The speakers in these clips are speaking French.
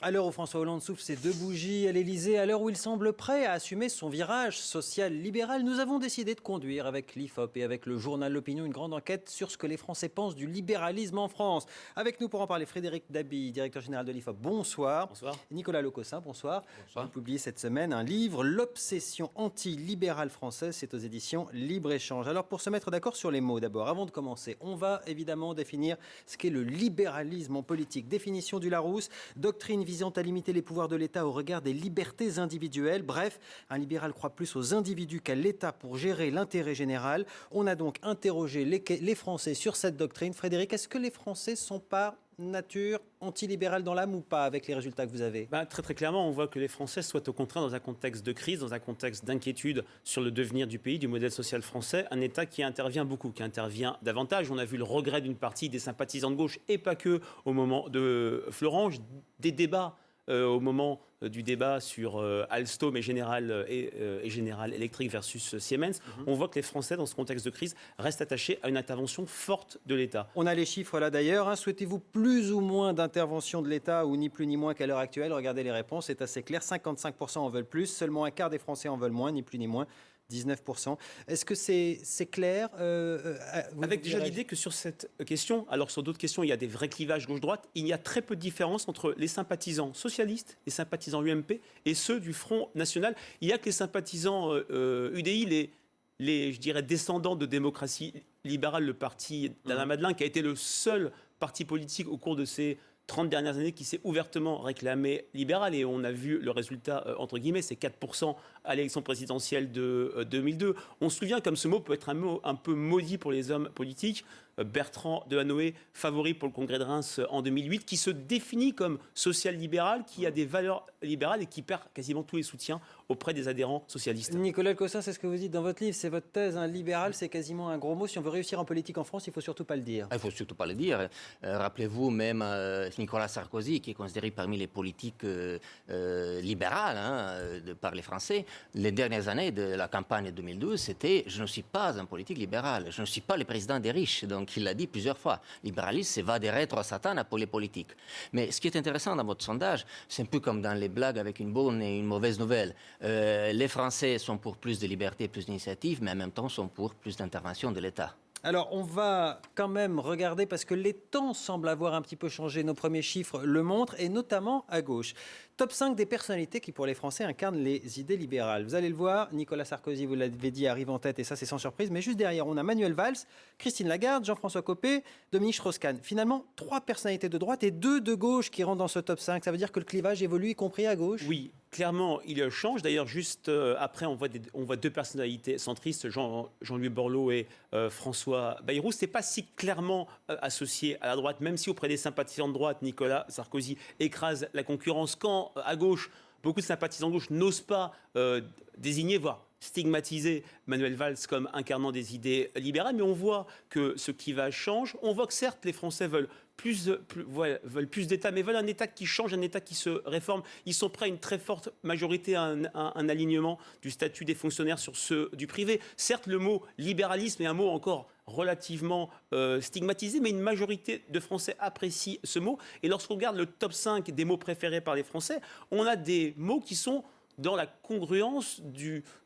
À l'heure où François Hollande souffle ses 2 bougies à l'Élysée, à l'heure où il semble prêt à assumer son virage social-libéral, nous avons décidé de conduire avec l'IFOP et avec le journal L'Opinion une grande enquête sur ce que les Français pensent du libéralisme en France. Avec nous pour en parler, Frédéric Dabi, directeur général de l'IFOP. Bonsoir. Bonsoir. Nicolas Lecossin, bonsoir. Bonsoir. Vous publiez cette semaine un livre, L'obsession anti-libérale française. C'est aux éditions Libre-Échange. Alors pour se mettre d'accord sur les mots d'abord, avant de commencer, on va évidemment définir ce qu'est le libéralisme en politique. Définition du Larousse, doctrine visant à limiter les pouvoirs de l'État au regard des libertés individuelles. Bref, un libéral croit plus aux individus qu'à l'État pour gérer l'intérêt général. On a donc interrogé les Français sur cette doctrine. Frédéric, est-ce que les Français sont par nature antilibérale dans l'âme ou pas avec les résultats que vous avez? Très très clairement, on voit que les Français souhaitent au contraire, dans un contexte de crise, dans un contexte d'inquiétude sur le devenir du pays, du modèle social français, un État qui intervient beaucoup, qui intervient davantage. On a vu le regret d'une partie des sympathisants de gauche et pas que au moment de Florange, des débats au moment du débat sur Alstom et General Electric versus Siemens. On voit que les Français, dans ce contexte de crise, restent attachés à une intervention forte de l'État. On a les chiffres là d'ailleurs. Souhaitez-vous plus ou moins d'intervention de l'État ou ni plus ni moins qu'à l'heure actuelle? Regardez les réponses, c'est assez clair. 55% en veulent plus, seulement un quart des Français en veulent moins, ni plus ni moins. 19%. Est-ce que c'est clair Avec déjà l'idée que sur cette question, alors sur d'autres questions, il y a des vrais clivages gauche-droite, il y a très peu de différence entre les sympathisants socialistes, les sympathisants UMP et ceux du Front National. Il n'y a que les sympathisants UDI, je dirais, descendants de démocratie libérale, le parti d'Alain Madelin, qui a été le seul parti politique au cours de ces 30 dernières années qui s'est ouvertement réclamé libéral, et on a vu le résultat, entre guillemets, c'est 4% à l'élection présidentielle de 2002. On se souvient comme ce mot peut être un mot un peu maudit pour les hommes politiques. Bertrand Delanoë, favori pour le Congrès de Reims en 2008, qui se définit comme social-libéral, qui a des valeurs libérales et qui perd quasiment tous les soutiens auprès des adhérents socialistes. Nicolas Lecossin, c'est ce que vous dites dans votre livre, c'est votre thèse. Libéral, c'est quasiment un gros mot. Si on veut réussir en politique en France, il ne faut surtout pas le dire. Il ne faut surtout pas le dire. Rappelez-vous même Nicolas Sarkozy, qui est considéré parmi les politiques libérales par les Français. Les dernières années de la campagne 2012, c'était « je ne suis pas un politique libéral, je ne suis pas le président des riches ». Donc il l'a dit plusieurs fois. Libéralisme, c'est va des rétro à Satan pour les politiques. Mais ce qui est intéressant dans votre sondage, c'est un peu comme dans les blagues avec une bonne et une mauvaise nouvelle. Les Français sont pour plus de liberté, plus d'initiative, mais en même temps sont pour plus d'intervention de l'État. Alors, on va quand même regarder, parce que les temps semblent avoir un petit peu changé. Nos premiers chiffres le montrent, et notamment à gauche. Top 5 des personnalités qui, pour les Français, incarnent les idées libérales. Vous allez le voir, Nicolas Sarkozy, vous l'avez dit, arrive en tête, et ça, c'est sans surprise. Mais juste derrière, on a Manuel Valls, Christine Lagarde, Jean-François Copé, Dominique Strauss-Kahn. Finalement, 3 personnalités de droite et 2 de gauche qui rentrent dans ce top 5. Ça veut dire que le clivage évolue, y compris à gauche? Oui. Clairement, il change. D'ailleurs, juste après, on voit 2 personnalités centristes, Jean-Louis Borloo et François Bayrou. Ce n'est pas si clairement associé à la droite, même si auprès des sympathisants de droite, Nicolas Sarkozy écrase la concurrence. Quand, à gauche, beaucoup de sympathisants de gauche n'osent pas désigner, voire stigmatiser Manuel Valls comme incarnant des idées libérales. Mais on voit que ce clivage change. On voit que certes, les Français veulent plus d'État, mais veulent un État qui change, un État qui se réforme. Ils sont prêts à une très forte majorité, à un alignement du statut des fonctionnaires sur ceux du privé. Certes, le mot libéralisme est un mot encore relativement stigmatisé, mais une majorité de Français apprécient ce mot. Et lorsqu'on regarde le top 5 des mots préférés par les Français, on a des mots qui sont dans la congruence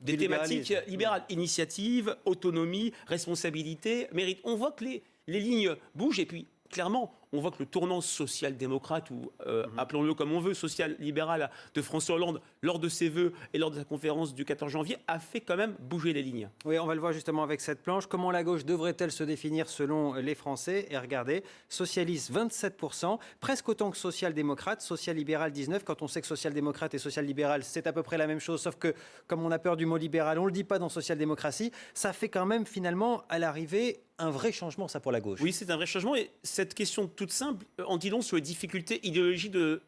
des thématiques libérales. Initiative, autonomie, responsabilité, mérite. On voit que les lignes bougent, et puis clairement, on voit que le tournant social-démocrate, ou appelons-le comme on veut, social-libéral de François Hollande, lors de ses vœux et lors de sa conférence du 14 janvier, a fait quand même bouger les lignes. Oui, on va le voir justement avec cette planche. Comment la gauche devrait-elle se définir selon les Français? Et regardez, socialiste 27%, presque autant que social-démocrate, social-libéral 19%. Quand on sait que social-démocrate et social-libéral, c'est à peu près la même chose, sauf que comme on a peur du mot libéral, on ne le dit pas dans social-démocratie. Ça fait quand même finalement, à l'arrivée, un vrai changement, ça, pour la gauche. Oui, c'est un vrai changement. Et cette question toute simple en dit long sur les difficultés idéologiques de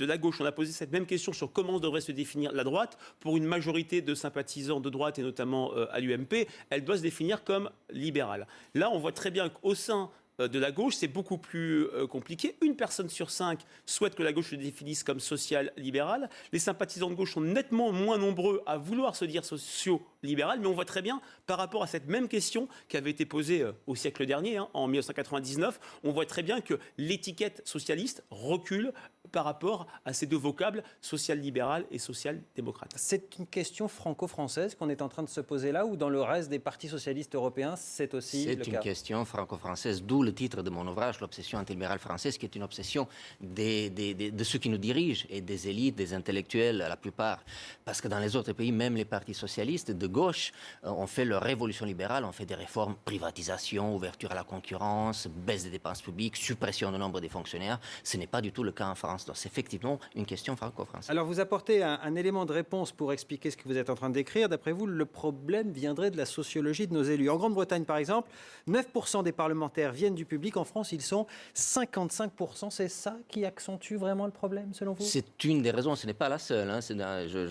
la gauche. On a posé cette même question sur comment devrait se définir la droite. Pour une majorité de sympathisants de droite, et notamment à l'UMP, elle doit se définir comme libérale. Là, on voit très bien qu'au sein de la gauche, c'est beaucoup plus compliqué. Une personne sur 5 souhaite que la gauche se définisse comme social-libérale. Les sympathisants de gauche sont nettement moins nombreux à vouloir se dire socio-libéral, mais on voit très bien, par rapport à cette même question qui avait été posée au siècle dernier, en 1999, on voit très bien que l'étiquette socialiste recule par rapport à ces deux vocables, social-libéral et social-démocrate. C'est une question franco-française qu'on est en train de se poser là, ou dans le reste des partis socialistes européens, c'est aussi le cas? C'est une question franco-française, d'où le titre de mon ouvrage, L'obsession antilibérale française, qui est une obsession de ceux qui nous dirigent et des élites, des intellectuels, la plupart. Parce que dans les autres pays, même les partis socialistes de gauche ont fait leur révolution libérale, ont fait des réformes, privatisation, ouverture à la concurrence, baisse des dépenses publiques, suppression du nombre des fonctionnaires. Ce n'est pas du tout le cas en France. Donc c'est effectivement une question franco-française. Alors vous apportez un élément de réponse pour expliquer ce que vous êtes en train de décrire. D'après vous, le problème viendrait de la sociologie de nos élus. En Grande-Bretagne, par exemple, 9% des parlementaires viennent du public. En France, ils sont 55%. C'est ça qui accentue vraiment le problème, selon vous? C'est une des raisons, ce n'est pas la seule.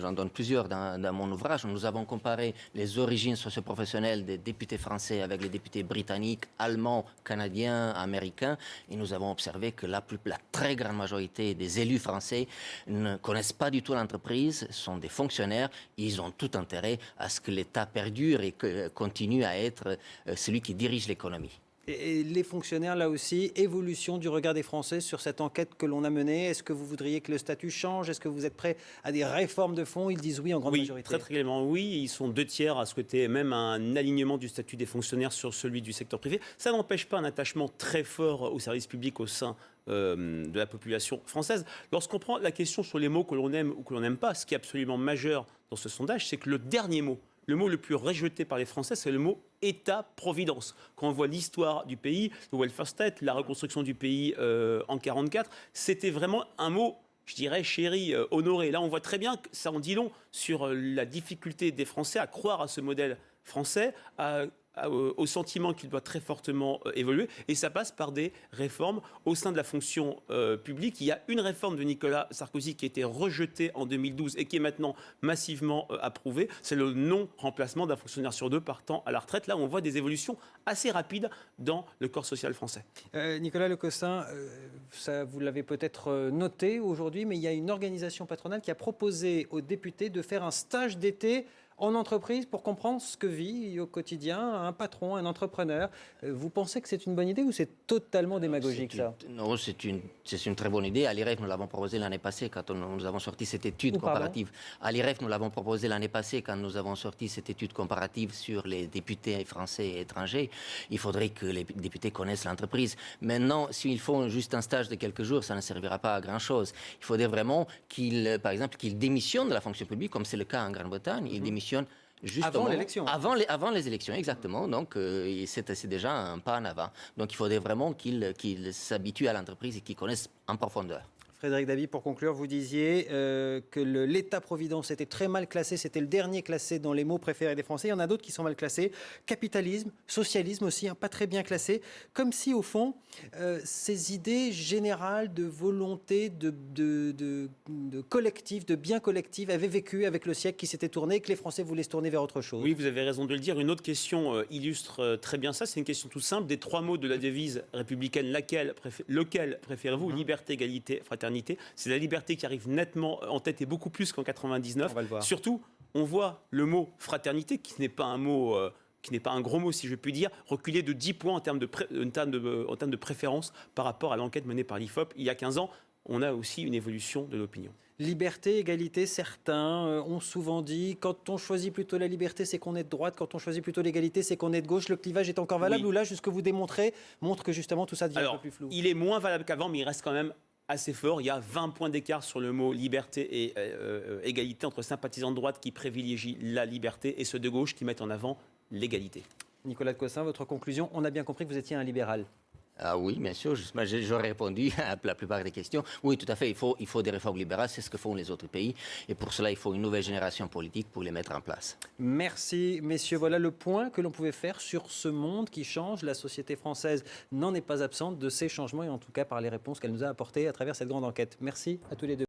J'en donne plusieurs dans mon ouvrage. Nous avons comparé les origines socioprofessionnelles des députés français avec les députés britanniques, allemands, canadiens, américains. Et nous avons observé que la très grande majorité des élus français ne connaissent pas du tout l'entreprise, sont des fonctionnaires. Ils ont tout intérêt à ce que l'État perdure et continue à être celui qui dirige l'économie. Et les fonctionnaires, là aussi, évolution du regard des Français sur cette enquête que l'on a menée. Est-ce que vous voudriez que le statut change? Est-ce que vous êtes prêt à des réformes de fond? Ils disent oui en grande majorité. Très clairement oui. Ils sont 2/3 à souhaiter même un alignement du statut des fonctionnaires sur celui du secteur privé. Ça n'empêche pas un attachement très fort au service public au sein de la population française. Lorsqu'on prend la question sur les mots que l'on aime ou que l'on n'aime pas, ce qui est absolument majeur dans ce sondage, c'est que le dernier mot, le mot le plus rejeté par les Français, c'est le mot État-providence. Quand on voit l'histoire du pays, le welfare state, la reconstruction du pays en 1944, c'était vraiment un mot, je dirais, chéri, honoré. Là, on voit très bien que ça en dit long sur la difficulté des Français à croire à ce modèle français, au sentiment qu'il doit très fortement évoluer, et ça passe par des réformes au sein de la fonction publique. Il y a une réforme de Nicolas Sarkozy qui a été rejetée en 2012 et qui est maintenant massivement approuvée, c'est le non-remplacement d'un fonctionnaire sur deux partant à la retraite. Là, on voit des évolutions assez rapides dans le corps social français. Nicolas Lecossin, ça, vous l'avez peut-être noté aujourd'hui, mais il y a une organisation patronale qui a proposé aux députés de faire un stage d'été en entreprise pour comprendre ce que vit au quotidien un patron, un entrepreneur. Vous pensez que c'est une bonne idée ou c'est totalement démagogique, ça? Non, c'est une très bonne idée. À l'IREF, nous l'avons proposé l'année passée quand nous avons sorti cette étude comparative. À l'IREF, nous l'avons proposé l'année passée quand nous avons sorti cette étude comparative sur les députés français et étrangers. Il faudrait que les députés connaissent l'entreprise. Maintenant, s'ils font juste un stage de quelques jours, ça ne servira pas à grand-chose. Il faudrait vraiment par exemple, qu'ils démissionnent de la fonction publique, comme c'est le cas en Grande-Bretagne. Ils démissionnent justement avant l'élection. Avant les élections, exactement. Donc, c'est déjà un pas en avant. Donc, il faudrait vraiment qu'ils s'habituent à l'entreprise et qu'ils connaissent en profondeur. Frédéric Davy, pour conclure, vous disiez que l'État-providence était très mal classé, c'était le dernier classé dans les mots préférés des Français. Il y en a d'autres qui sont mal classés. Capitalisme, socialisme aussi, pas très bien classé. Comme si, au fond, ces idées générales de volonté, de collectif, de bien collectif, avaient vécu avec le siècle qui s'était tourné et que les Français voulaient se tourner vers autre chose. Oui, vous avez raison de le dire. Une autre question illustre très bien ça. C'est une question toute simple. Des 3 mots de la devise républicaine, lequel préférez-vous? Liberté, égalité, fraternité. C'est la liberté qui arrive nettement en tête et beaucoup plus qu'en 99. On va le voir. Surtout, on voit le mot fraternité, qui n'est pas un mot, qui n'est pas un gros mot, si je puis dire, reculer de 10 points en termes de préférence par rapport à l'enquête menée par l'IFOP. Il y a 15 ans, on a aussi une évolution de l'opinion. Liberté, égalité, certains ont souvent dit quand on choisit plutôt la liberté, c'est qu'on est de droite, quand on choisit plutôt l'égalité, c'est qu'on est de gauche. Le clivage est encore valable, ou là, ce que vous démontrez montre que justement tout ça devient un peu plus flou? Il est moins valable qu'avant, mais il reste quand même assez fort. Il y a 20 points d'écart sur le mot liberté et égalité entre sympathisants de droite qui privilégient la liberté et ceux de gauche qui mettent en avant l'égalité. Nicolas Lecossin, votre conclusion, on a bien compris que vous étiez un libéral. Ah oui, bien sûr, j'aurais répondu à la plupart des questions. Oui, tout à fait, il faut des réformes libérales, c'est ce que font les autres pays. Et pour cela, il faut une nouvelle génération politique pour les mettre en place. Merci, messieurs. Voilà le point que l'on pouvait faire sur ce monde qui change. La société française n'en est pas absente de ces changements, et en tout cas par les réponses qu'elle nous a apportées à travers cette grande enquête. Merci à tous les deux.